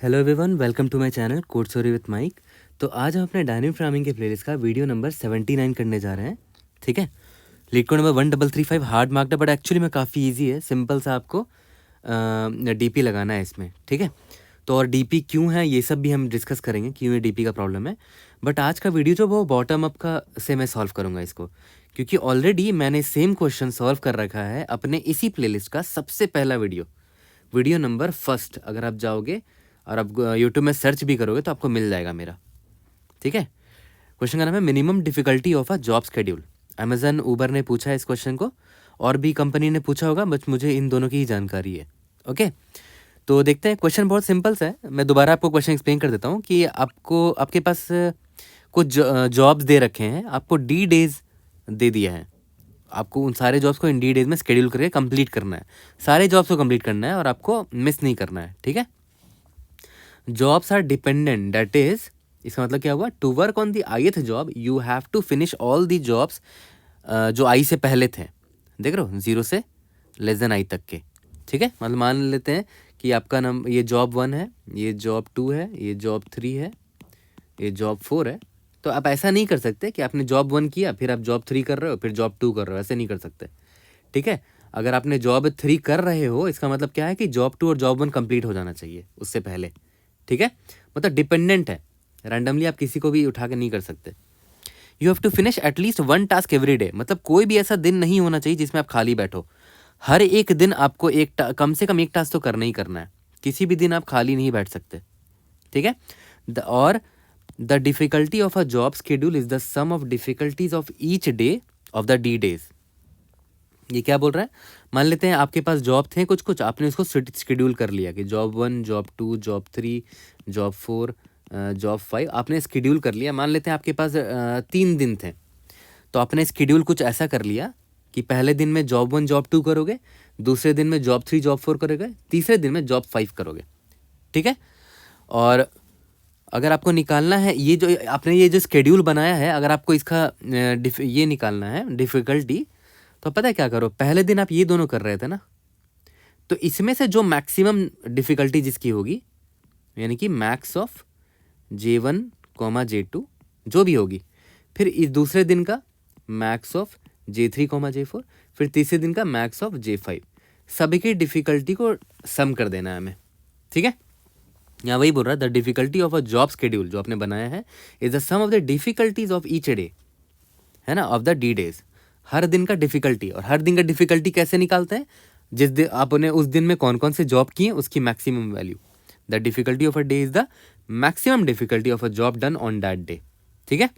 Hello everyone, welcome to my channel code story with Mike. तो आज हम अपने डायनेमिक प्रोग्रामिंग के प्लेलिस्ट का वीडियो नंबर 79 करने जा रहे हैं। ठीक है, leetcode number 1335 hard marked है, बट एक्चुअली में काफ़ी इजी है। सिंपल सा आपको डीपी लगाना है इसमें। ठीक है, तो और डीपी क्यों है ये सब भी हम डिस्कस करेंगे, क्यों ये डीपी का प्रॉब्लम है। बट आज का वीडियो जो वो बॉटम अप का से मैं सॉल्व करूँगा इसको, क्योंकि ऑलरेडी मैंने सेम क्वेश्चन सॉल्व कर रखा है अपने इसी प्लेलिस्ट का सबसे पहला वीडियो नंबर फर्स्ट। अगर आप जाओगे और आप यूट्यूब में सर्च भी करोगे तो आपको मिल जाएगा मेरा। ठीक है, क्वेश्चन का नाम है minimum difficulty of a job schedule. Amazon Uber ने पूछा है इस क्वेश्चन को, और भी कंपनी ने पूछा होगा, बट मुझे इन दोनों की ही जानकारी है। ओके, तो देखते हैं। क्वेश्चन बहुत सिंपल सा है, मैं दोबारा आपको क्वेश्चन एक्सप्लेन कर देता हूँ कि आपके पास कुछ जॉब्स दे रखे हैं, आपको डी डेज दे दिया है। आपको उन सारे जॉब्स को इन डी डेज में शेड्यूल करके कंप्लीट करना है। सारे जॉब्स को कंप्लीट करना है और आपको मिस नहीं करना है। ठीक है, jobs are dependent, that is, इसका मतलब क्या हुआ, to work on the ith job you have to finish all the jobs जो आई से पहले थे। देख रहे हो, 0 से लेस देन आई तक के। ठीक है, मतलब मान लेते हैं कि आपका नाम ये जॉब 1 है, ये जॉब 2 है, ये जॉब 3 है, ये जॉब 4 है। तो आप ऐसा नहीं कर सकते कि आपने जॉब 1 किया फिर आप जॉब 3 कर रहे हो फिर जॉब 2 कर रहे हो, ऐसे नहीं कर सकते। ठीक है, अगर आपने जॉब 3 कर रहे हो इसका मतलब क्या है कि जॉब 2 और जॉब 1 कंप्लीट हो जाना चाहिए उससे पहले। ठीक है, मतलब डिपेंडेंट है, रैंडमली आप किसी को भी उठा के नहीं कर सकते। You have to finish at least 1 task every day, मतलब कोई भी ऐसा दिन नहीं होना चाहिए जिसमें आप खाली बैठो। हर एक दिन आपको कम से कम एक टास्क तो करना ही करना है, किसी भी दिन आप खाली नहीं बैठ सकते। ठीक है, और the difficulty of a job schedule is the sum of difficulties of each day of the d days. ये क्या बोल रहा है, मान लेते हैं आपके पास जॉब थे कुछ कुछ, आपने उसको शेड्यूल कर लिया कि job 1, job 2, job 3, job 4, job 5, आपने शेड्यूल कर लिया। मान लेते हैं आपके पास 3 दिन थे, तो आपने शेड्यूल कुछ ऐसा कर लिया कि पहले दिन में जॉब 1, जॉब 2 करोगे, दूसरे दिन में जॉब 3, जॉब 4 करोगे, तीसरे दिन में जॉब 5 करोगे। ठीक है, और अगर आपको निकालना है ये जो आपने ये जो शेड्यूल बनाया है, अगर आपको इसका ये निकालना है डिफ़िकल्टी, तो पता है क्या करो, पहले दिन आप ये दोनों कर रहे थे ना, तो इसमें से जो मैक्सिमम डिफ़िकल्टी जिसकी होगी, यानी कि मैक्स ऑफ J1, J2 जो भी होगी, फिर इस दूसरे दिन का मैक्स ऑफ J3, J4, फिर तीसरे दिन का मैक्स ऑफ J5, सभी की डिफ़िकल्टी को सम कर देना है हमें। ठीक है, यहाँ वही बोल रहा है, the difficulty of a job schedule जो आपने बनाया है is the sum of the difficulties of each day, है ना, ऑफ द डी डेज। हर दिन का डिफिकल्टी, और हर दिन का डिफिकल्टी कैसे निकालते हैं, जिस दिन आपने उस दिन में कौन कौन से जॉब किए उसकी maximum value. The difficulty of a day is the maximum difficulty of a job done on that day. ठीक है,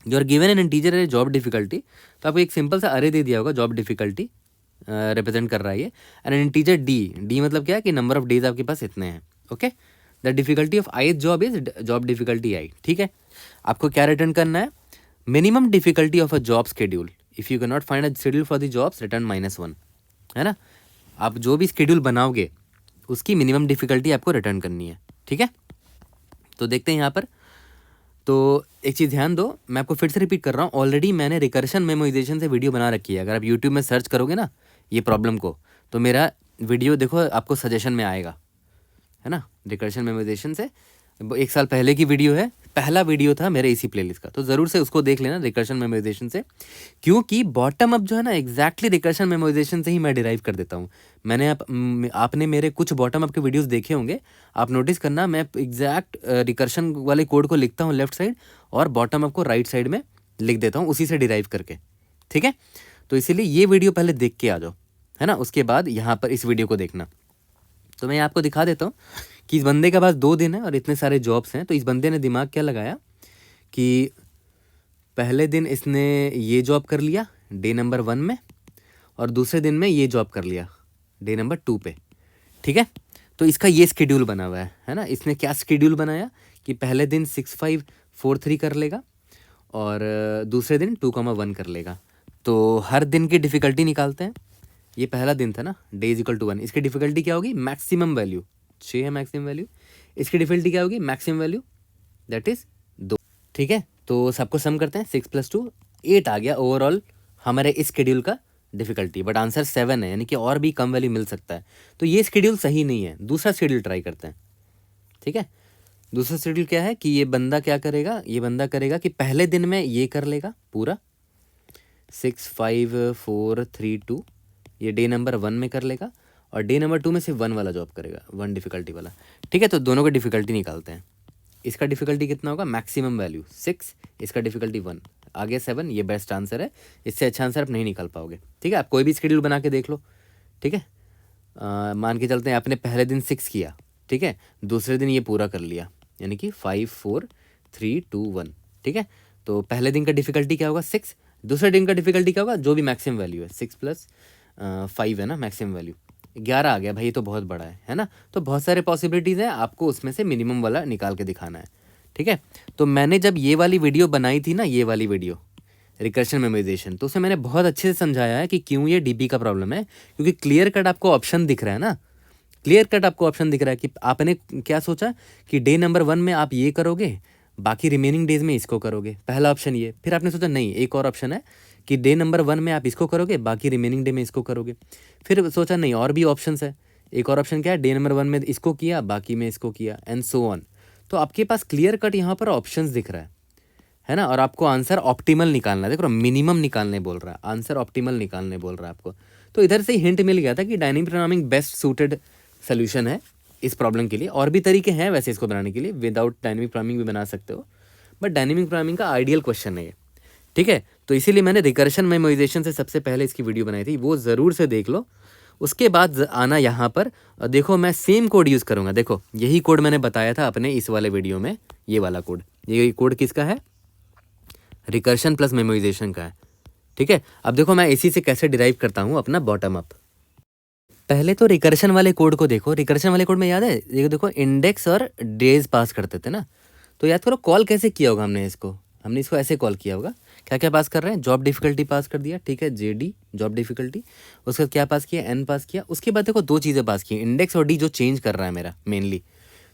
जो आर गिवन एन इंटीजर है जॉब डिफिकल्टी, तो आपको एक सिंपल सा अरे दे दिया होगा, जॉब डिफिकल्टी रिप्रेजेंट कर रहा है ये, एंड एन इंटीजर डी मतलब क्या है कि नंबर ऑफ डेज आपके पास इतने हैं। Okay, the difficulty of I job is job difficulty I. ठीक है, आपको क्या रिटर्न करना है, minimum difficulty of a job schedule, if you can not find a schedule for the jobs return -1, है ना। आप जो भी शेड्यूल बनाओगे उसकी मिनिमम डिफिकल्टी आपको रिटर्न करनी है। ठीक है, तो देखते हैं यहाँ पर। तो एक चीज़ ध्यान दो, मैं आपको फिर से रिपीट कर रहा हूँ, ऑलरेडी मैंने रिकर्शन मेमोराइजेशन से वीडियो बना रखी है। अगर आप यूट्यूब में सर्च करोगे ना ये प्रॉब्लम को, तो मेरा वीडियो देखो आपको सजेशन में आएगा, है ना। रिकर्शन मेमोराइजेशन से 1 साल पहले की वीडियो है, पहला वीडियो था मेरे इसी प्लेलिस्ट का, तो ज़रूर से उसको देख लेना रिकर्शन मेमोराइजेशन से, क्योंकि बॉटम अप जो है ना एग्जैक्टली रिकर्शन मेमोराइजेशन से ही मैं डिराइव कर देता हूँ। आपने मेरे कुछ बॉटम अप के वीडियोस देखे होंगे, आप नोटिस करना, मैं एग्जैक्ट रिकर्शन वाले कोड को लिखता हूँ लेफ्ट साइड और बॉटम अप को राइट साइड में लिख देता हूँ उसी से डिराइव करके। ठीक है, तो इसीलिए ये वीडियो पहले देख के आ जाओ, है ना, उसके बाद यहाँ पर इस वीडियो को देखना। तो मैं आपको दिखा देता हूँ कि इस बंदे के पास 2 दिन है और इतने सारे जॉब्स हैं। तो इस बंदे ने दिमाग क्या लगाया कि पहले दिन इसने ये जॉब कर लिया डे नंबर 1 में, और दूसरे दिन में ये जॉब कर लिया डे नंबर 2 पे। ठीक है, तो इसका ये शेड्यूल बना हुआ है ना। इसने क्या शेड्यूल बनाया कि पहले दिन 6, 5, 4, 3 कर लेगा और दूसरे दिन 2, 1 कर लेगा। तो हर दिन की डिफ़िकल्टी निकालते हैं। ये पहला दिन था ना, डे इज इक्वल टू 1, इसकी डिफ़िकल्टी क्या होगी, मैक्सिमम वैल्यू 6 है मैक्सिमम वैल्यू, इसकी डिफ़िकल्टी क्या होगी, मैक्सिमम वैल्यू दैट इज़ 2। ठीक है, तो सबको सम करते हैं, 6 + 2 8 आ गया ओवरऑल हमारे इस शेड्यूल का डिफ़िकल्टी, बट आंसर 7 है, यानी कि और भी कम वैल्यू मिल सकता है। तो ये शेड्यूल सही नहीं है, दूसरा शेड्यूल ट्राई करते हैं। ठीक है। दूसरा शेड्यूल क्या है कि ये बंदा क्या करेगा, ये बंदा करेगा कि पहले दिन में ये कर लेगा पूरा 6 5 4 3 2, ये डे नंबर 1 में कर लेगा, और डे नंबर 2 में सिर्फ 1 वाला जॉब करेगा, 1 डिफ़िकल्टी वाला। ठीक है, तो दोनों का डिफ़िकल्टी निकालते हैं। इसका डिफ़िकल्टी कितना होगा, मैक्सिमम वैल्यू 6, इसका डिफ़िकल्टी 1, आगे 7, ये बेस्ट आंसर है। इससे अच्छा आंसर आप नहीं निकाल पाओगे। ठीक है, आप कोई भी शेड्यूल बना के देख लो। ठीक है, मान के चलते हैं आपने पहले दिन 6 किया, ठीक है, दूसरे दिन ये पूरा कर लिया, यानी कि 5 4 3 2 1। ठीक है, तो पहले दिन का डिफ़िकल्टी क्या होगा 6, दूसरे दिन का डिफ़िकल्टी क्या होगा, जो भी मैक्सिमम वैल्यू है 6 + 5 है ना, मैक्सिमम वैल्यू 11 आ गया भाई, ये तो बहुत बड़ा है ना। तो बहुत सारे पॉसिबिलिटीज़ हैं, आपको उसमें से मिनिमम वाला निकाल के दिखाना है। ठीक है, तो मैंने जब ये वाली वीडियो बनाई थी ना, ये वाली वीडियो रिकर्शन मेमोराइजेशन, तो उसमें मैंने बहुत अच्छे से समझाया है कि क्यों ये डीबी का प्रॉब्लम है, क्योंकि क्लियर कट आपको ऑप्शन दिख रहा है ना, क्लियर कट आपको ऑप्शन दिख रहा है कि आपने क्या सोचा कि डे नंबर 1 में आप ये करोगे, बाकी रिमेनिंग डेज में इसको करोगे, पहला ऑप्शन ये। फिर आपने सोचा नहीं, एक और ऑप्शन है कि डे नंबर 1 में आप इसको करोगे, बाकी रिमेनिंग डे में इसको करोगे। फिर सोचा नहीं, और भी ऑप्शंस है, एक और ऑप्शन क्या है, डे नंबर 1 में इसको किया, बाकी में इसको किया, एंड सो ऑन। तो आपके पास क्लियर कट यहाँ पर ऑप्शंस दिख रहा है ना, और आपको आंसर ऑप्टिमल निकालना है। देखो मिनिमम निकालने बोल रहा है, आंसर ऑप्टिमल निकालने बोल रहा है आपको। तो इधर से ही हिंट मिल गया था कि dynamic programming best suited solution है इस प्रॉब्लम के लिए। और भी तरीके हैं वैसे इसको बनाने के लिए, विदाउट डायनेमिक प्रोग्रामिंग भी बना सकते हो, बट डायनेमिक प्रोग्रामिंग का आइडियल क्वेश्चन है ये। ठीक है, तो इसीलिए मैंने रिकर्शन मेमोराइजेशन से सबसे पहले इसकी वीडियो बनाई थी, वो ज़रूर से देख लो। उसके बाद आना यहाँ पर, देखो मैं सेम कोड यूज़ करूँगा। देखो यही कोड मैंने बताया था अपने इस वाले वीडियो में, ये वाला कोड, ये कोड किसका है, रिकर्शन प्लस मेमोराइजेशन का है। ठीक है, अब देखो मैं इसी से कैसे डिराइव करता हूँ अपना बॉटम अप। पहले तो रिकर्शन वाले कोड को देखो। रिकर्शन वाले कोड में याद है, ये देखो इंडेक्स और डेज पास करते थे ना, तो याद करो कॉल कैसे किया होगा हमने इसको ऐसे कॉल किया होगा। क्या क्या पास कर रहे हैं, जॉब डिफिकल्टी पास कर दिया, ठीक है, जेडी जॉब डिफिकल्टी। उसके बाद क्या पास किया, एन पास किया। उसके बाद देखो दो चीज़ें पास की, इंडेक्स और डी, जो चेंज कर रहा है मेरा मेनली।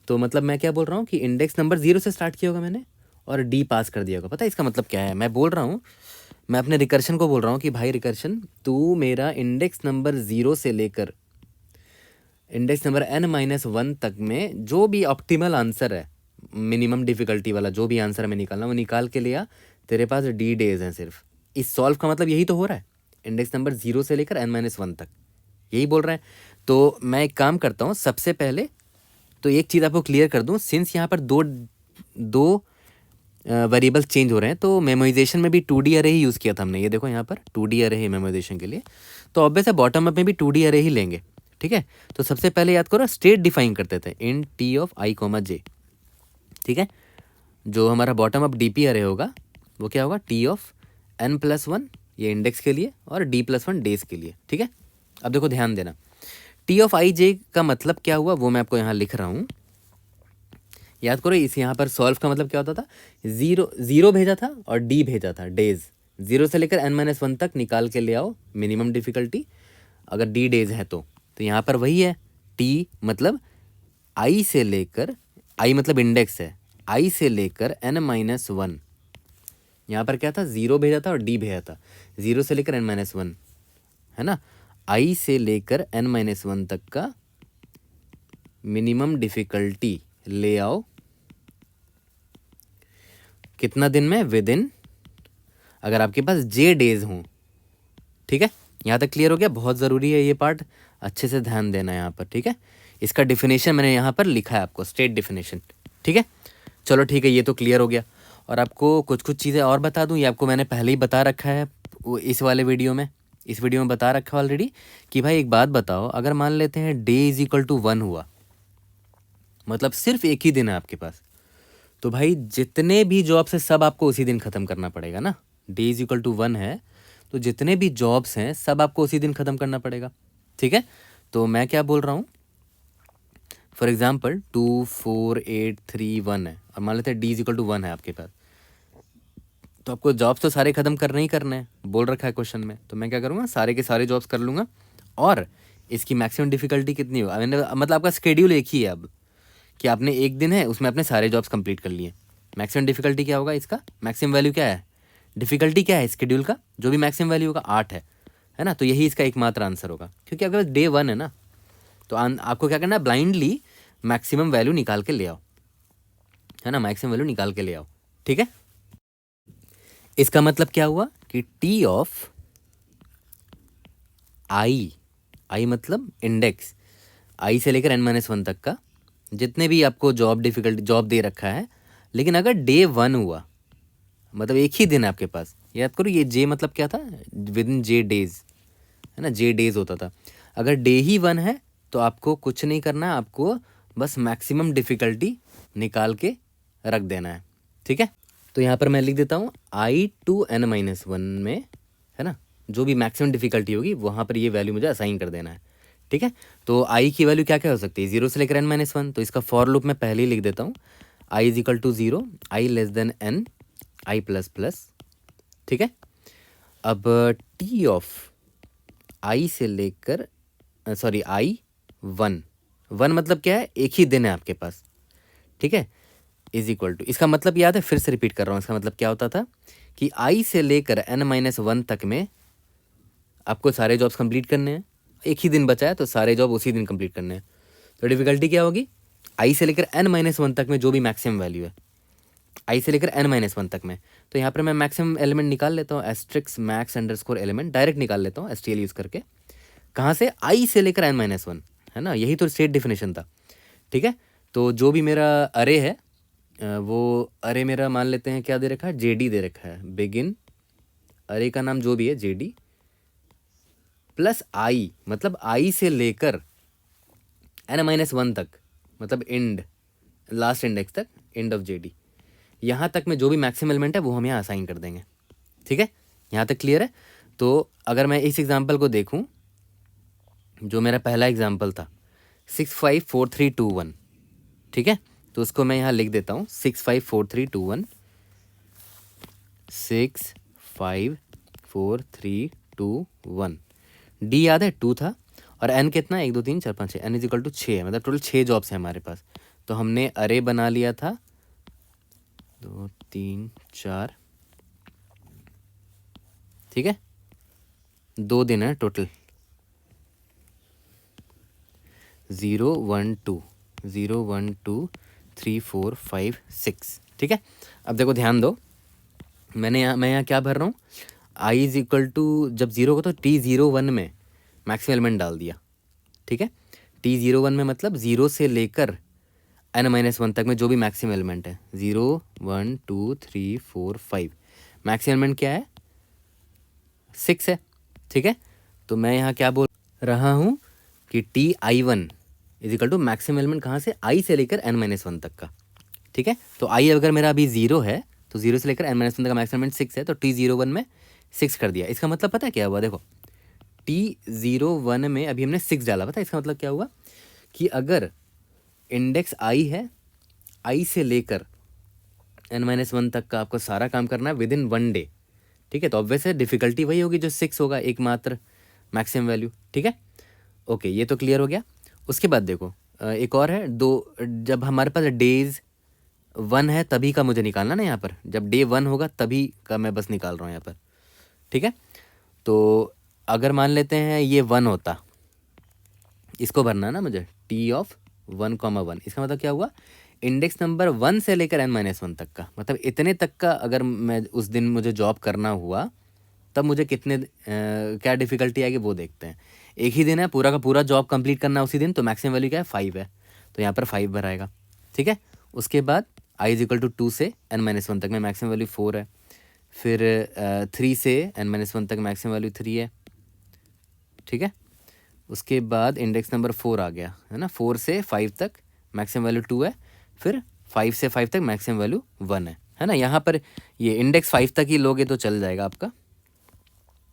तो मतलब मैं क्या बोल रहा हूँ कि इंडेक्स नंबर 0 से स्टार्ट किया होगा मैंने, और डी पास कर दिया होगा। पता है इसका मतलब क्या है, मैं बोल रहा हूँ, मैं अपने रिकर्शन को बोल रहा हूँ कि भाई रिकर्शन, तू मेरा इंडेक्स नंबर 0 से लेकर इंडेक्स नंबर n-1 तक में जो भी ऑप्टिमल आंसर है, मिनिमम डिफिकल्टी वाला जो भी आंसर हमें निकालना, वो निकाल के लिया। तेरे पास डी डेज हैं सिर्फ। इस सॉल्व का मतलब यही तो हो रहा है, इंडेक्स नंबर 0 से लेकर n-1 तक, यही बोल रहे हैं। तो मैं एक काम करता हूँ, सबसे पहले तो एक चीज़ आपको क्लियर कर दूँ, सिंस यहाँ पर दो वेरिएबल्स चेंज हो रहे हैं, तो मेमोराइजेशन में भी 2D अरे ही यूज़ किया था हमने। ये देखो यहाँ पर 2D अरे है मेमोराइजेशन के लिए, तो ऑब्वियस है बॉटम अप में भी 2D अरे ही लेंगे। ठीक है, तो सबसे पहले याद करो स्टेट डिफाइन करते थे इन टी ऑफ i, j। ठीक है, जो हमारा बॉटम अप डीपी अरे होगा वो क्या होगा, टी ऑफ n+1, ये इंडेक्स के लिए, और d+1 डेज के लिए। ठीक है, अब देखो ध्यान देना, टी ऑफ i j का मतलब क्या हुआ वो मैं आपको यहाँ लिख रहा हूँ। याद करो इस यहाँ पर सॉल्व का मतलब क्या होता था, 0 भेजा था और डी भेजा था, डेज। 0 से लेकर n-1 तक निकाल के ले आओ मिनिमम डिफिकल्टी, अगर डी डेज है तो यहाँ पर वही है। टी मतलब i से लेकर, i मतलब इंडेक्स है, i से लेकर n-1। यहाँ पर क्या था, 0 भेजा था और डी भेजा था, 0 से लेकर n-1 है ना। i से लेकर n-1 तक का मिनिमम डिफिकल्टी ले आओ, कितना दिन में, विद इन, अगर आपके पास j डेज हों। ठीक है, यहाँ तक क्लियर हो गया। बहुत ज़रूरी है ये पार्ट, अच्छे से ध्यान देना यहाँ पर। ठीक है, इसका डिफिनेशन मैंने यहाँ पर लिखा है आपको, स्टेट डिफिनेशन। ठीक है, चलो ठीक है, ये तो क्लियर हो गया। और आपको कुछ चीज़ें और बता दूँ, ये आपको मैंने पहले ही बता रखा है इस वाले वीडियो में, इस वीडियो में बता रखा है ऑलरेडी कि भाई एक बात बताओ, अगर मान लेते हैं डे = 1 हुआ, मतलब सिर्फ एक ही दिन है आपके पास, तो भाई जितने भी जॉब्स है सब आपको उसी दिन ख़त्म करना पड़ेगा ना। डे = 1 है तो जितने भी जॉब्स हैं सब आपको उसी दिन ख़त्म करना पड़ेगा। ठीक है, तो मैं क्या बोल रहा हूँ, फॉर एग्जाम्पल 2 4 8 3 1 है, और मान लेते हैं d = 1 है आपके पास, तो आपको जॉब्स तो सारे ख़त्म करने ही करने हैं, बोल रखा है क्वेश्चन में। तो मैं क्या करूँगा, सारे के सारे जॉब्स कर लूँगा, और इसकी मैक्सिमम डिफिकल्टी कितनी होगा, मतलब आपका स्केड्यूल एक ही है अब, कि आपने एक दिन है उसमें अपने सारे जॉब्स कंप्लीट कर लिए। मैक्सिमम डिफिकल्टी क्या होगा इसका, मैक्सिमम वैल्यू क्या है, डिफिकल्टी क्या है स्केड्यूल का, जो भी मैक्सिमम वैल्यू होगा 8 है ना। तो यही इसका एकमात्र आंसर होगा, क्योंकि अगर डे 1 है ना, तो आपको क्या करना है, ब्लाइंडली मैक्सिमम वैल्यू निकाल के ले आओ। है ना, मैक्सिमम वैल्यू निकाल के ले आओ। ठीक है, इसका मतलब क्या हुआ कि टी ऑफ आई, आई मतलब इंडेक्स, आई से लेकर n-1 तक का जितने भी आपको जॉब दे रखा है, लेकिन अगर डे 1 हुआ, मतलब एक ही दिन है आपके पास, याद करो ये जे मतलब क्या था, विद इन जे डेज, है ना, जे डेज होता था। अगर डे ही 1 है तो आपको कुछ नहीं करना है, आपको बस मैक्सिमम डिफ़िकल्टी निकाल के रख देना है। ठीक है, तो यहाँ पर मैं लिख देता हूँ आई टू n-1 में, है ना, जो भी मैक्सिमम डिफ़िकल्टी होगी वहाँ पर ये वैल्यू मुझे असाइन कर देना है। ठीक है, तो आई की वैल्यू क्या क्या हो सकती है, 0 से लेकर n-1, तो इसका फॉर लूप मैं पहले ही लिख देता हूँ, I is equal to 0, I less than n, I plus plus. ठीक है, अब टी ऑफ आई से लेकर सॉरी आई 1 मतलब क्या है, एक ही दिन है आपके पास। ठीक है, इज इक्वल टू, इसका मतलब याद है, फिर से रिपीट कर रहा हूँ, इसका मतलब क्या होता था कि आई से लेकर n-1 तक में आपको सारे जॉब्स कंप्लीट करने हैं, एक ही दिन बचा है तो सारे जॉब उसी दिन कंप्लीट करने हैं। तो डिफ़िकल्टी क्या होगी, आई से लेकर n-1 तक में जो भी मैक्सिमम वैल्यू है, आई से लेकर n-1 तक में, तो यहाँ पर मैं मैक्सिमम एलिमेंट निकाल लेता हूँ, asterisk max underscore element direct निकाल लेता हूँ STL यूज़ करके। कहाँ से, आई से लेकर n-1, है ना, यही तो स्टेट डिफिनेशन था। ठीक है, तो जो भी मेरा अरे है वो अरे मेरा मान लेते हैं क्या दे रखा है, JD दे रखा है, बिगिन अरे का नाम जो भी है JD प्लस आई, मतलब आई से लेकर n-1 तक, मतलब एंड, लास्ट इंडेक्स तक, एंड ऑफ JD, यहाँ तक में जो भी मैक्सिमम एलिमेंट है वो हम यहाँ असाइन कर देंगे। ठीक है, यहाँ तक क्लियर है। तो अगर मैं इस एग्जांपल को देखूँ, जो मेरा पहला एग्जांपल था 654321, ठीक है, तो उसको मैं यहाँ लिख देता हूँ 654321, 65431, डी याद है 2 था, और n कितना, 1 2 3 4 5 6, n इज इक्वल टू 6 है, मतलब टोटल 6 जॉब्स हैं हमारे पास। तो हमने अरे बना लिया था 2 3 4, ठीक है, 2 दिन है टोटल, 0 1 2 0 1 2 3 4 5 6। ठीक है, अब देखो ध्यान दो, मैं यहाँ क्या भर रहा हूँ, आई इज इक्वल टू, जब 0 को तो T01 में मैक्सिमम एलिमेंट डाल दिया। ठीक है, T01 में मतलब 0 से लेकर n-1 तक में जो भी मैक्सिमम एलिमेंट है, 0 1 2 3 4 5, मैक्सिमम एलिमेंट क्या है, 6 है। ठीक है, तो मैं यहाँ क्या बोल रहा हूँ कि Ti1 is equal to maximum element कहाँ से, आई से लेकर n-1 तक का। ठीक है, तो आई अगर मेरा अभी 0 है तो 0 से लेकर n-1 तक का मैक्सिमम एलिमेंट 6 है, तो T01 में 6 कर दिया। इसका मतलब पता है क्या हुआ, देखो T01 में अभी हमने 6 डाला, पता है इसका मतलब क्या हुआ कि अगर इंडेक्स आई है, आई से लेकर n-1 तक का आपको सारा काम करना है विद इन 1 डे। ठीक है, तो ऑब्वियस है डिफ़िकल्टी वही होगी जो 6 होगा, एकमात्र मैक्सिमम वैल्यू। ठीक है, ओके, ये तो क्लियर हो गया। उसके बाद देखो एक और है, दो, जब हमारे पास डेज 1 है तभी का मुझे निकालना ना, यहाँ पर जब डे 1 होगा तभी का मैं बस निकाल रहा हूँ यहाँ पर। ठीक है, तो अगर मान लेते हैं ये 1 होता, इसको भरना ना मुझे, T ऑफ 1,1, इसका मतलब क्या हुआ, इंडेक्स नंबर 1 से लेकर n-1 तक का, मतलब इतने तक का अगर मैं उस दिन मुझे जॉब करना हुआ तब मुझे कितने क्या डिफ़िकल्टी आएगी वो देखते हैं। एक ही दिन है, पूरा का पूरा जॉब कंप्लीट करना उसी दिन, तो मैक्सिमम वैल्यू क्या है, 5 है, तो यहाँ पर 5 भराएगा। ठीक है, उसके बाद आई इज इक्वल टू 2 से n-1 तक में मैक्सिमम वैल्यू 4 है, फिर 3 से n-1 तक मैक्सिमम वैल्यू 3 है। ठीक है, उसके बाद इंडेक्स नंबर 4 आ गया, है ना, 4 से 5 तक मैक्सिमम वैल्यू 2 है, फिर 5 से 5 तक मैक्सिमम वैल्यू 1 है ना। यहाँ पर ये इंडेक्स 5 तक ही लोगे तो चल जाएगा आपका,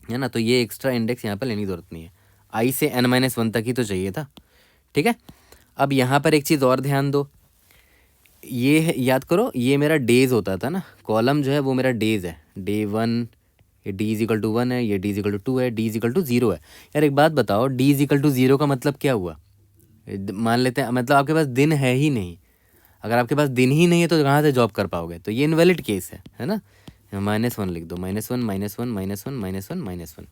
है ना, तो ये एक्स्ट्रा इंडेक्स यहाँ पर लेने की ज़रूरत नहीं है, आई से n-1 तक ही तो चाहिए था। ठीक है, अब यहाँ पर एक चीज़ और ध्यान दो, ये याद करो, ये मेरा डेज होता था ना, कॉलम जो है वो मेरा डेज है, डे 1, ये D इज इक्वल टू 1 है, ये D इज इक्वल टू 2 है, D इज इक्वल टू 0 है। यार एक बात बताओ, D इज इक्वल टू 0 का मतलब क्या हुआ, मान लेते हैं मतलब आपके पास दिन है ही नहीं, अगर आपके पास दिन ही नहीं है तो कहाँ से जॉब कर पाओगे, तो ये इनवैलिड केस है ना। -1 लिख दो, -1 -1 -1 -1 -1,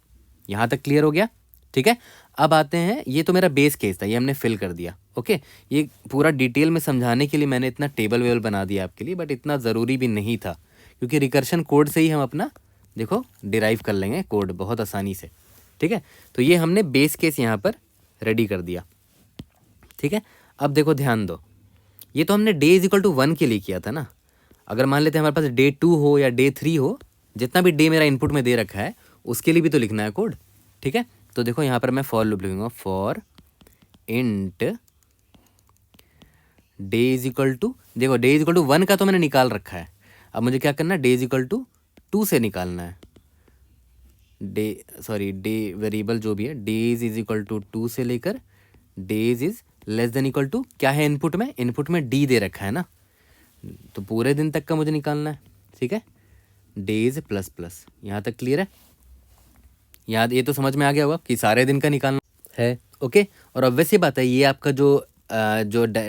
यहाँ तक क्लियर हो गया। ठीक है, अब आते हैं, ये तो मेरा बेस केस था, ये हमने फिल कर दिया। ओके, ये पूरा डिटेल में समझाने के लिए मैंने इतना टेबल वेबल बना दिया आपके लिए, बट इतना ज़रूरी भी नहीं था, क्योंकि रिकर्शन कोड से ही हम अपना देखो डिराइव कर लेंगे कोड बहुत आसानी से। ठीक है, तो ये हमने बेस केस यहाँ पर रेडी कर दिया। ठीक है, अब देखो ध्यान दो, ये तो हमने डे इज इक्वल टू 1 के लिए किया था ना। अगर मान लेते हैं हमारे पास डे 2 हो या डे 3 हो, जितना भी डे मेरा इनपुट में दे रखा है उसके लिए भी तो लिखना है कोड। ठीक है, तो देखो यहाँ पर मैं फॉर लूप लिखूंगा, for int day is equal to, देखो डे इज इक्वल टू 1 का तो मैंने निकाल रखा है, अब मुझे क्या करना है, डे इज इक्वल टू 2 से निकालना है। डे वेरिएबल जो भी है, डेज इज इक्वल टू 2 से लेकर days is less than equal to, क्या है इनपुट में डी दे रखा है ना, तो पूरे दिन तक का मुझे निकालना है। ठीक है, डेज प्लस प्लस, यहाँ तक क्लियर है? याद, ये तो समझ में आ गया होगा कि सारे दिन का निकालना है। ओके, और ऑब्वियस ही बात है, ये आपका जो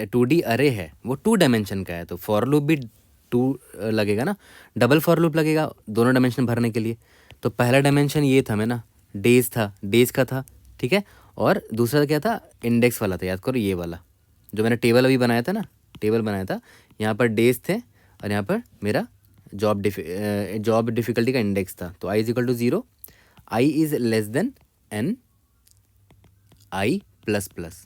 2D अरे है वो 2 डायमेंशन का है, तो फॉर लूप भी 2 लगेगा ना, डबल फॉर लूप लगेगा दोनों डायमेंशन भरने के लिए। तो पहला डायमेंशन ये था मैं ना, डेज का था। ठीक है, और दूसरा क्या था, इंडेक्स वाला था, याद करो ये वाला जो मैंने टेबल अभी बनाया था ना, टेबल बनाया था, यहाँ पर डेज थे और यहाँ पर मेरा जॉब डिफ़िकल्टी का इंडेक्स था। तो I is equal to 0, I is less than N I plus plus.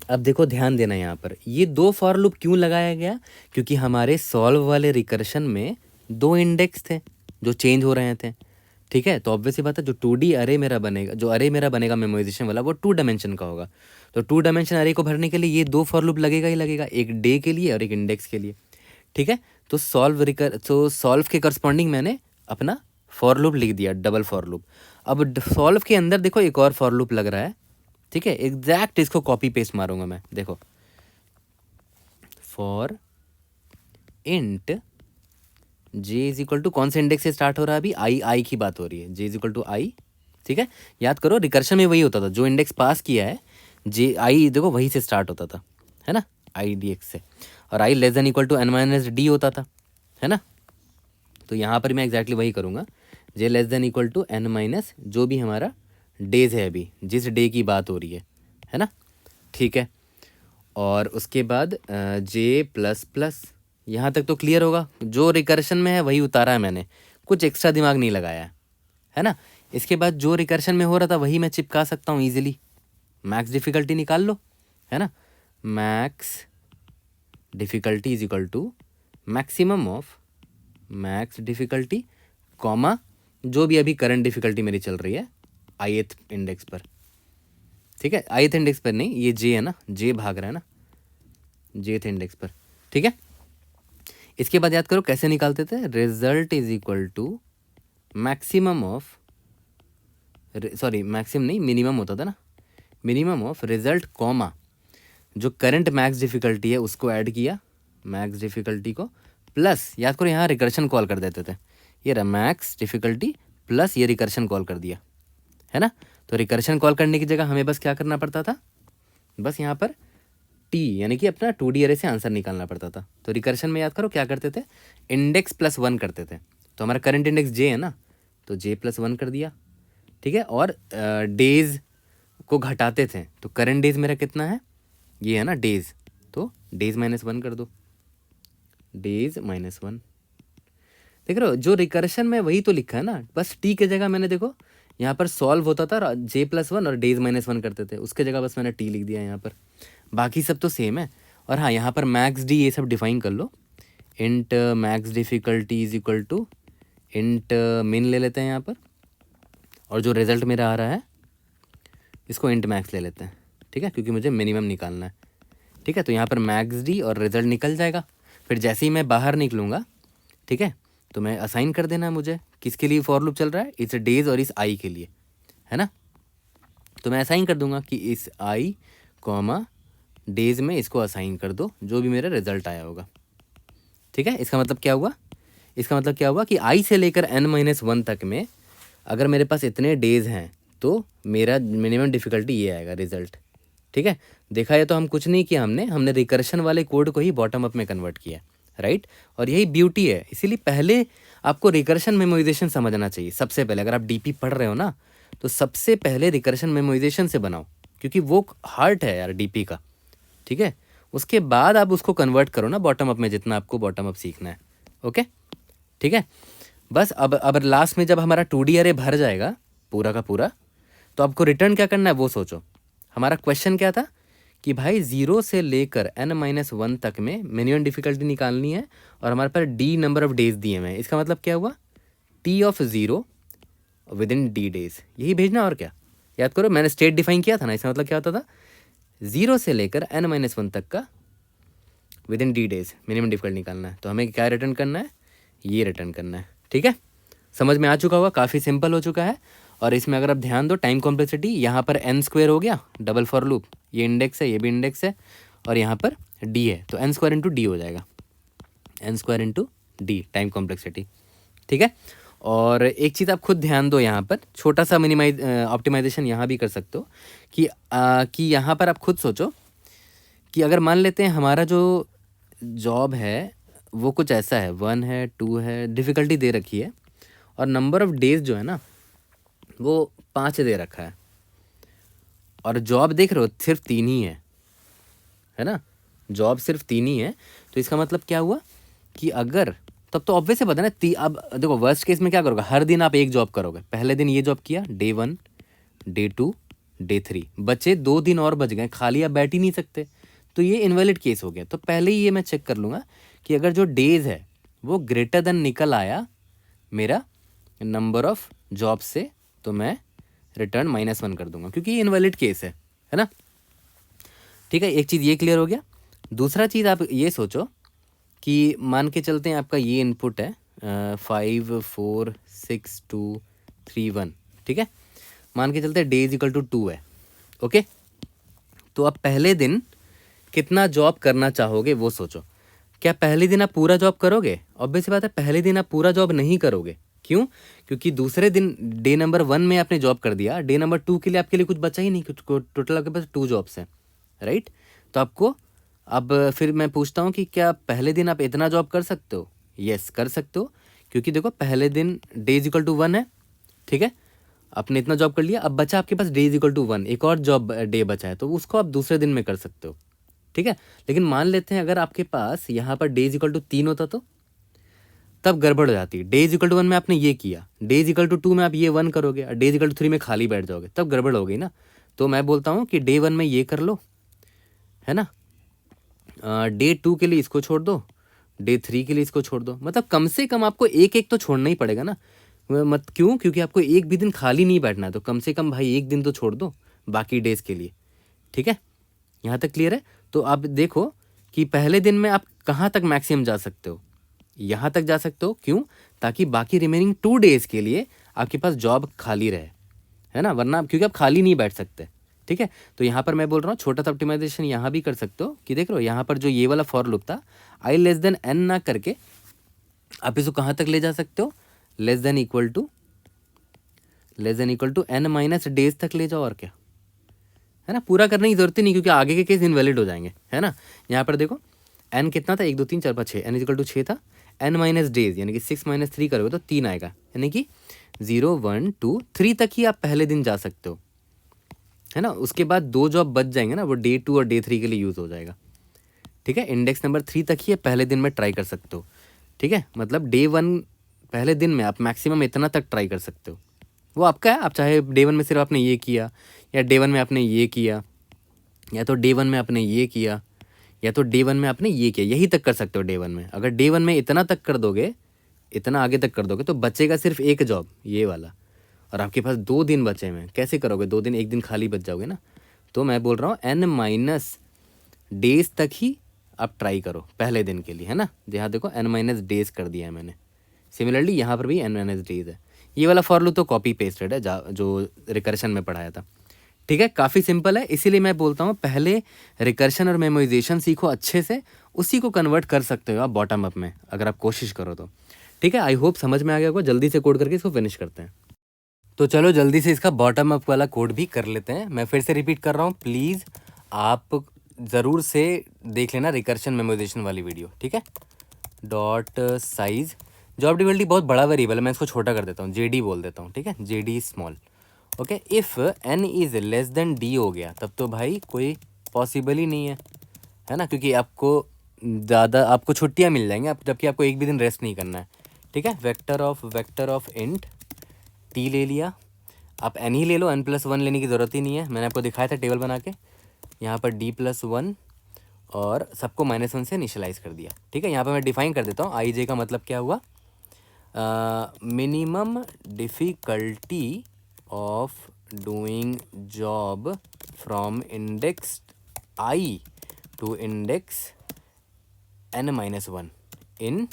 अब देखो ध्यान देना, यहाँ पर ये 2 फॉर लूप क्यों लगाया गया, क्योंकि हमारे सॉल्व वाले रिकर्शन में 2 इंडेक्स थे जो चेंज हो रहे थे। ठीक है, तो ऑब्वियस ही बात है, जो 2D अरे मेरा बनेगा, जो अरे मेरा बनेगा मेमोराइजेशन वाला, वो 2 डायमेंशन का होगा। तो 2 डायमेंशन अरे को भरने के लिए ये 2 फॉर लूप लगेगा ही लगेगा, एक डे के लिए और एक इंडेक्स के लिए। ठीक है, तो सॉल्व के करस्पॉन्डिंग मैंने अपना फॉर लूप लिख दिया, डबल फॉर लूप। अब सॉल्व के अंदर देखो एक और फॉर लूप लग रहा है। ठीक है, एग्जैक्ट इसको कॉपी पेस्ट मारूंगा मैं, देखो for int j is equal to, कौन से इंडेक्स से स्टार्ट हो रहा है अभी, आई की बात हो रही है, जे इज इक्वल टू आई। ठीक है, याद करो रिकर्शन में वही होता था, जो इंडेक्स पास किया है जे आई देखो वही से स्टार्ट होता था, है ना, आई डी एक्स से, और I less than equal to N minus D होता था, है ना। तो यहाँ पर मैं एग्जैक्टली वही करूँगा, J less than equal to N minus जो भी हमारा डेज है अभी, जिस डे की बात हो रही है ना। ठीक है, और उसके बाद जे प्लस प्लस, यहाँ तक तो क्लियर होगा, जो रिकर्शन में है वही उतारा है मैंने, कुछ एक्स्ट्रा दिमाग नहीं लगाया है ना। इसके बाद जो रिकर्शन में हो रहा था वही मैं चिपका सकता हूँ ईजिली, मैक्स डिफ़िकल्टी निकाल लो, है ना, max difficulty is equal to maximum of max difficulty comma जो भी अभी करंट डिफ़िकल्टी मेरी चल रही है ith इंडेक्स पर। ठीक है, ith इंडेक्स पर नहीं, ये जे है ना, जे भाग रहा है ना jth इंडेक्स पर। ठीक है, इसके बाद याद करो कैसे निकालते थे, result is equal to maximum of, sorry maximum नहीं, मिनिमम होता था ना, मिनिमम ऑफ रिजल्ट कॉमा जो करंट मैक्स डिफ़िकल्टी है उसको ऐड किया, मैक्स डिफ़िकल्टी को प्लस, याद करो यहाँ रिकर्शन कॉल कर देते थे, ये रहा मैक्स डिफ़िकल्टी प्लस ये रिकर्शन कॉल कर दिया, है ना। तो रिकर्शन कॉल करने की जगह हमें बस क्या करना पड़ता था, बस यहाँ पर टी यानी कि अपना 2D अरे से आंसर निकालना पड़ता था। तो रिकर्शन में याद करो क्या करते थे, इंडेक्स प्लस 1 करते थे, तो हमारा करंट इंडेक्स जे है ना, तो जे प्लस 1 कर दिया। ठीक है, और डेज को घटाते थे, तो करंट डेज मेरा कितना है, ये है ना डेज, तो डेज माइनस 1 कर दो, डेज माइनस 1। देख रहे हो जो रिकर्शन में वही तो लिखा है ना, बस टी के जगह मैंने देखो यहाँ पर सॉल्व होता था जे प्लस 1 और डेज माइनस 1 करते थे, उसके जगह बस मैंने टी लिख दिया यहाँ पर, बाकी सब तो सेम है। और हाँ, यहाँ पर मैक्स डी ये सब डिफाइन कर लो, int max difficulty is equal to int min ले लेते हैं यहाँ पर, और जो रिज़ल्ट मेरा आ रहा है इसको इंट मैक्स ले लेते हैं। ठीक है, क्योंकि मुझे मिनिमम निकालना है। ठीक है, तो यहाँ पर मैक्स डी और रिज़ल्ट निकल जाएगा, फिर जैसे ही मैं बाहर निकलूँगा, ठीक है, तो मैं असाइन कर देना है मुझे किसके लिए फॉर लूप चल रहा है, इस डेज और इस आई के लिए, है ना। तो मैं असाइन कर दूंगा कि इस आई कॉमा डेज में इसको असाइन कर दो जो भी मेरा रिजल्ट आया होगा। ठीक है, इसका मतलब क्या हुआ, इसका मतलब क्या हुआ कि आई से लेकर n-1 तक में अगर मेरे पास इतने डेज हैं तो मेरा मिनिमम डिफ़िकल्टी ये आएगा रिजल्ट। ठीक है, देखा है तो हम कुछ नहीं किया, हमने रिकर्शन वाले कोड को ही बॉटम अप में कन्वर्ट किया, राइट। और यही ब्यूटी है, इसीलिए पहले आपको रिकर्शन मेमोराइजेशन समझना चाहिए सबसे पहले। अगर आप डीपी पढ़ रहे हो ना तो सबसे पहले रिकर्शन मेमोराइजेशन से बनाओ, क्योंकि वो हार्ट है यार डीपी का। ठीक है। उसके बाद आप उसको कन्वर्ट करो ना बॉटम अप में, जितना आपको बॉटम अप सीखना है। ओके, ठीक है। बस अब लास्ट में जब हमारा 2D अरे भर जाएगा पूरा का पूरा, तो आपको रिटर्न क्या करना है वो सोचो। हमारा क्वेश्चन क्या था कि भाई 0 से लेकर n-1 तक में मिनिमम डिफिकल्टी निकालनी है, और हमारे पास d नंबर ऑफ डेज दिए हुए हैं। इसका मतलब क्या हुआ, t of 0 with in d days, यही भेजना। और क्या, याद करो मैंने स्टेट डिफाइन किया था ना, इसका मतलब क्या होता था, 0 से लेकर n-1 तक का with in d days minimum difficult निकालना है। तो हमें क्या रिटर्न करना है, ये रिटर्न करना है। ठीक है, समझ में आ चुका होगा, काफ़ी सिंपल हो चुका है। और इसमें अगर आप ध्यान दो, टाइम कॉम्प्लेक्सिटी यहाँ पर n² हो गया, डबल फॉर लूप, ये इंडेक्स है, ये भी इंडेक्स है, और यहाँ पर d है, तो n² इंटू डी हो जाएगा, n² into D time complexity. ठीक है, और एक चीज़ आप खुद ध्यान दो, यहाँ पर छोटा सा ऑप्टिमाइजेशन यहाँ भी कर सकते हो कि यहाँ पर आप खुद सोचो कि अगर मान लेते हैं हमारा जो जॉब है वो कुछ ऐसा है, 1 है, 2 है, डिफ़िकल्टी दे रखी है, और नंबर ऑफ डेज जो है ना वो 5 दे रखा है, और जॉब देख रहे हो सिर्फ 3 ही है ना, जॉब सिर्फ 3 ही है। तो इसका मतलब क्या हुआ कि अगर, तब तो ऑब्वियस है पता ना, अब देखो वर्स्ट केस में क्या करोगे, हर दिन आप एक जॉब करोगे। पहले दिन ये जॉब किया, डे 1, डे 2, डे 3, बचे 2 दिन और बच गए, खाली आप बैठ ही नहीं सकते, तो ये इनवैलिड केस हो गया। तो पहले ही ये मैं चेक कर लूँगा कि अगर जो डेज है वो ग्रेटर देन निकल आया मेरा नंबर ऑफ जॉब से, तो मैं रिटर्न -1 कर दूंगा, क्योंकि ये इनवैलिड केस है ना। ठीक है, एक चीज़ ये क्लियर हो गया। दूसरा चीज़ आप ये सोचो कि मान के चलते हैं आपका ये इनपुट है 5 4 6 2 3 1, ठीक है। मान के चलते हैं डे इज इक्वल टू 2 है। ओके, तो आप पहले दिन कितना जॉब करना चाहोगे वो सोचो। क्या पहले दिन आप पूरा जॉब करोगे? ऑब्वियस बात है पहले दिन आप पूरा जॉब नहीं करोगे। क्यों? क्योंकि दूसरे दिन डे नंबर 1 में आपने जॉब कर दिया, डे नंबर 2 के लिए आपके लिए कुछ बचा ही नहीं, टोटल आपके पास 2 जॉब्स हैं, राइट। तो आपको अब फिर मैं पूछता हूँ कि क्या पहले दिन आप इतना जॉब कर सकते हो? यस, कर सकते हो, क्योंकि देखो पहले दिन डे इज इक्वल टू 1 है, ठीक है, आपने इतना जॉब कर लिया, अब बचा आपके पास डे इज इक्वल टू 1, एक और जॉब डे बचा है, तो उसको आप दूसरे दिन में कर सकते हो, ठीक है। लेकिन मान लेते हैं अगर आपके पास यहाँ per day is equal to 3 होता तो तब गड़बड़ हो जाती है। डे इज इक्वल टू 1 में आपने ये किया, डे इज इक्वल टू 2 में आप ये 1 करोगे, और डे इज इक्वल टू 3 में खाली बैठ जाओगे, तब गड़बड़ हो गई ना। तो मैं बोलता हूँ कि डे 1 में ये कर लो, है ना, डे 2 के लिए इसको छोड़ दो, डे 3 के लिए इसको छोड़ दो, मतलब कम से कम आपको एक एक तो छोड़ना ही पड़ेगा ना। मत क्यों? क्योंकि आपको एक भी दिन खाली नहीं बैठना है, तो कम से कम भाई एक दिन तो छोड़ दो बाकी डेज के लिए, ठीक है। यहाँ तक क्लियर है? तो आप देखो कि पहले दिन में आप कहाँ तक मैक्सिमम जा सकते हो, यहाँ तक जा सकते हो। क्यों? ताकि बाकी रिमेनिंग 2 डेज के लिए आपके पास जॉब खाली रहे, है ना, वरना क्योंकि आप खाली नहीं बैठ सकते, ठीक है। तो यहाँ पर मैं बोल रहा हूँ छोटा सा ऑप्टिमाइजेशन यहाँ भी कर सकते हो कि देख रहे हो यहाँ पर जो ये वाला फॉर लूप था, i लेस देन n ना करके आप इसको कहाँ तक ले जा सकते हो, less than equal to n minus days तक ले जाओ, और क्या, है ना। पूरा करने की जरूरत ही नहीं, क्योंकि आगे के केस इनवैलिड हो जाएंगे, है ना। यहाँ पर देखो n कितना था, 1 2 3 4 5 6, n इक्वल टू 6 था, n माइनस डेज यानी कि 6 माइनस 3 करोगे तो 3 आएगा, यानी कि 0 1 2 3 तक ही आप पहले दिन जा सकते हो, है ना। उसके बाद 2 जॉब बच जाएंगे ना, वो डे 2 और डे 3 के लिए यूज़ हो जाएगा, ठीक है। इंडेक्स नंबर 3 तक ही पहले दिन में ट्राई कर सकते हो, ठीक है। मतलब डे 1 पहले दिन में आप मैक्सिमम इतना तक ट्राई कर सकते हो, वो आपका है। आप चाहे डे 1 में सिर्फ आपने ये किया, या डे 1 में आपने ये किया, या तो डे 1 में आपने ये किया, या तो डे 1 में आपने ये किया, यही तक कर सकते हो डे 1 में। अगर डे 1 में इतना तक कर दोगे, इतना आगे तक कर दोगे, तो बचेगा सिर्फ एक जॉब, ये वाला, और आपके पास 2 दिन बचे हुए हैं। कैसे करोगे 2 दिन? एक दिन खाली बच जाओगे ना। तो मैं बोल रहा हूँ n माइनस डेज तक ही आप ट्राई करो पहले दिन के लिए, है ना। यहाँ देखो n माइनस डेज कर दिया है मैंने। सिमिलरली यहाँ पर भी n माइनस डेज है। ये वाला फॉर लूप तो कॉपी पेस्टेड है जो रिकर्शन में पढ़ाया था, ठीक है। काफ़ी सिंपल है, इसीलिए मैं बोलता हूँ पहले रिकर्शन और मेमोराइजेशन सीखो अच्छे से, उसी को कन्वर्ट कर सकते हो आप बॉटम अप में, अगर आप कोशिश करो तो, ठीक है। आई होप समझ में आ गया होगा। जल्दी से कोड करके इसको फिनिश करते हैं। तो चलो जल्दी से इसका बॉटम अप वाला कोड भी कर लेते हैं। मैं फिर से रिपीट कर रहा हूँ, प्लीज़ आप ज़रूर से देख लेना रिकर्शन मेमोराइजेशन वाली वीडियो, ठीक है। डॉट साइज, जॉब डिफिकल्टी बहुत बड़ा वेरिएबल है, मैं इसको छोटा कर देता हूँ, JD बोल देता हूँ, ठीक है, JD small. Okay, if n is less then d हो गया, तब तो भाई कोई पॉसिबल ही नहीं है, है ना, क्योंकि आपको ज़्यादा आपको छुट्टियाँ मिल जाएंगी आप, जबकि आपको एक भी दिन रेस्ट नहीं करना है, ठीक है। वेक्टर ऑफ इंट टी ले लिया, आप एन ही ले लो, n+1 लेने की ज़रूरत ही नहीं है, मैंने आपको दिखाया था टेबल बना के। यहाँ पर d+1 और सबको -1 से इनिशियलाइज़ कर दिया, ठीक है। यहाँ पर मैं डिफाइन कर देता हूँ, आई जे का मतलब क्या हुआ, minimum difficulty of doing job from index i to index n-1 in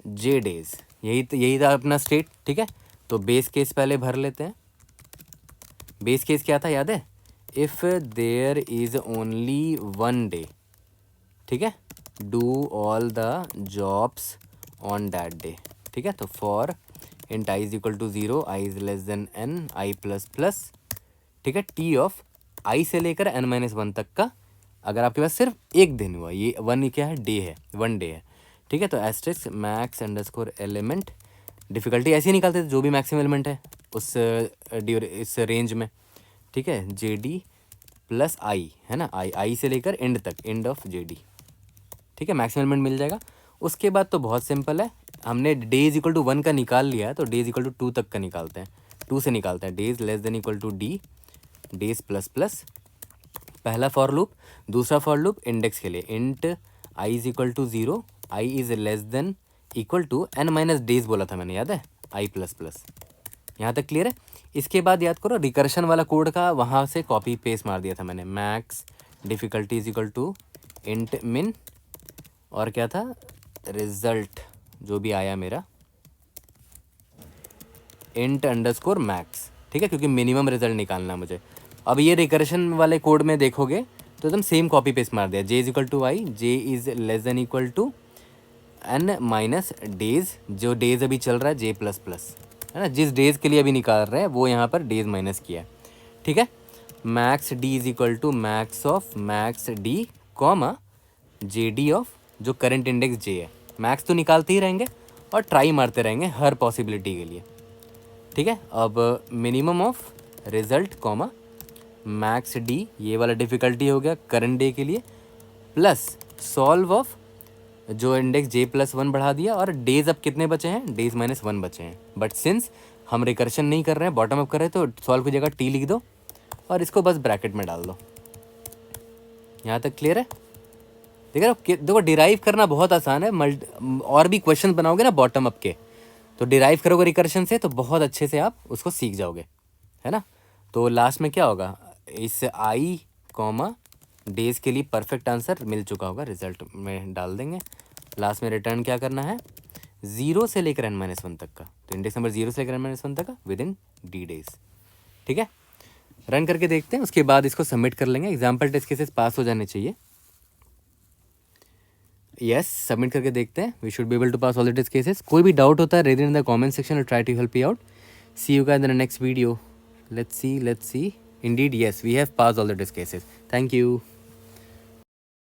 j days, यही था अपना स्टेट, ठीक है। तो बेस केस पहले भर लेते हैं। बेस केस क्या था याद है, if there is only 1 day, ठीक है, do all the jobs on that day, ठीक है। तो for int i is equal to 0, i is less than n, I plus plus, ठीक है, टी ऑफ आई से लेकर n-1 तक का, अगर आपके पास सिर्फ एक दिन हुआ, ये 1 क्या है, डे है, 1 डे है, ठीक है। तो asterisk max underscore element, difficulty ऐसे ही निकालते थे जो भी मैक्सिमम एलिमेंट है उस इस रेंज में, ठीक है, जे डी प्लस आई, है ना, आई से लेकर एंड तक, एंड ऑफ जे डी, ठीक है, मैक्सिमम एलिमेंट मिल जाएगा। उसके बाद तो बहुत सिंपल है, हमने डे इज इक्वल टू 1 का निकाल लिया है, तो डे इज इक्वल टू 2 तक का निकालते हैं, 2 से निकालते हैं, days less than equal to d, days plus plus, पहला फॉर लूप। दूसरा फॉर लूप इंडेक्स के लिए, int i is equal to 0, i is less than equal to n- days बोला था मैंने, याद है, आई प्लस प्लस। यहाँ तक क्लियर है। इसके बाद याद करो रिकर्शन वाला कोड का वहाँ से कॉपी पेस्ट मार दिया था मैंने, max difficulty is equal to int min, और क्या था, रिजल्ट जो भी आया मेरा इंट अंडरस्कोर मैक्स, ठीक है, क्योंकि मिनिमम रिजल्ट निकालना मुझे। अब ये रिकर्शन वाले कोड में देखोगे तो एकदम सेम कॉपी पेस्ट मार दिया, J is equal to I, J is less than equal to n- days, जो डेज अभी चल रहा है जे प्लस प्लस, है ना, जिस डेज के लिए अभी निकाल रहे हैं वो यहाँ पर डेज माइनस किया है, ठीक है। Max d is equal to max of max d comma j d of जो करंट इंडेक्स जे है। मैक्स तो निकालते ही रहेंगे और ट्राई मारते रहेंगे हर पॉसिबिलिटी के लिए, ठीक है। अब minimum of result comma max D, ये वाला डिफ़िकल्टी हो गया करंट डे के लिए, प्लस सॉल्व ऑफ जो इंडेक्स j+1 बढ़ा दिया, और डेज अब कितने बचे हैं, डेज -1 बचे हैं। बट सिंस हम रिकर्शन नहीं कर रहे हैं, बॉटम अप कर रहे हैं, तो सॉल्व की जगह टी लिख दो और इसको बस ब्रैकेट में डाल दो। यहाँ तक क्लियर है। देखो डिराइव करना बहुत आसान है, और भी क्वेश्चन बनाओगे ना बॉटम अप के, तो डिराइव करोगे रिकर्शन से तो बहुत अच्छे से आप उसको सीख जाओगे, है ना। तो लास्ट में क्या होगा, इस आई कॉमा डेज के लिए परफेक्ट आंसर मिल चुका होगा, रिजल्ट में डाल देंगे। लास्ट में रिटर्न क्या करना है, 0 से लेकर n-1 तक का, तो इंडेक्स नंबर 0 से लेकर n-1 तक का विद इन डी डेज, ठीक है। रन करके देखते हैं, उसके बाद इसको सबमिट कर लेंगे। एग्जाम्पल टेस्ट केसेस पास हो जाने चाहिए। यस, सबमिट करके देखते हैं, we should be able to pass all the test cases. कोई भी डाउट होता है read in the comment section और try to help you out. See you guys in the next video. Let's see. Indeed, yes, we have passed all the test cases. Thank you.